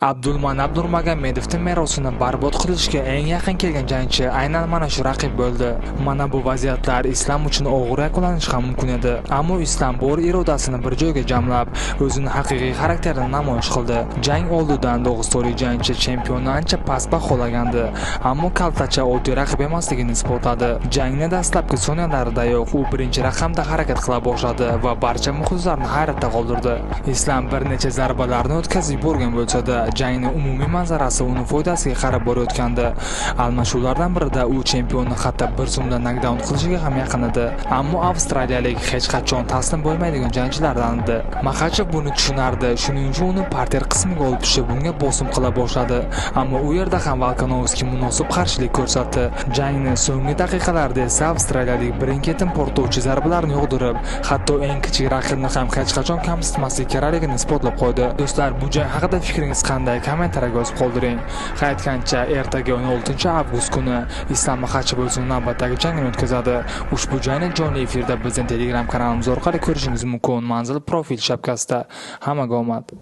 Abdulmanap Nurmagomedovning merosini barbod qilishga eng yaqin kelgan jangchi aynan mana shu raqib bo'ldi. Mana bu vaziyatlar Islom uchun og'ir yakunlanishi ham mumkin edi. Ammo Islom bor irodasini bir joyga jamlab, o'zining haqiqiy xarakterini namoyish qildi. Jang oldidan dog'istonlik jangchi chempionni ancha past baholagandi, ammo kaltacha oddiy raqib emasligini isbotladi. Jangning dastlabki soniyalaridayoq u birinchi raqamda harakat qila boshladi va barcha muxlislarni hayratda qoldirdi. Islom bir necha zarbalarni o'tkazib yuborgan bo'lsa-da, jangning umumiy manzarasi uni foydasiga qarab borayotgandi. Almashuvlardan birida u chempionni hatto bir zumda nokdaun qilishiga ham yaqin edi. Ammo avstraliyalik hech qachon taslim bo'lmaydigan jangchilardan edi. Maxachev buni tushunardi, shuning uchun uni parter qismiga olib tushib, unga bosim qila boshladi. Ammo u yerda ham Volkanovski munosib qarshilik ko'rsatdi. Jangning so'nggi daqiqalarida esa avstraliyalik birin-ketin portlovchi zarbalarni yog'dirib, hatto eng kichik raqibni ham hech qachon kamsitmaslik kerakligini isbotlab qo'ydi. Do'stlar, bu jang haqida fikringiz qanday? Kommentariyga yozib qoldiring. Aytgancha, ertaga 16-avgust kuni Islom Maxachev o'zining navbatdagi jangini o'tkazadi. Ushbu jangni jonli efirda bizning Telegram kanalimiz orqali ko'rishingiz mumkin. Manzil profil shapkasida. Hammaga omad.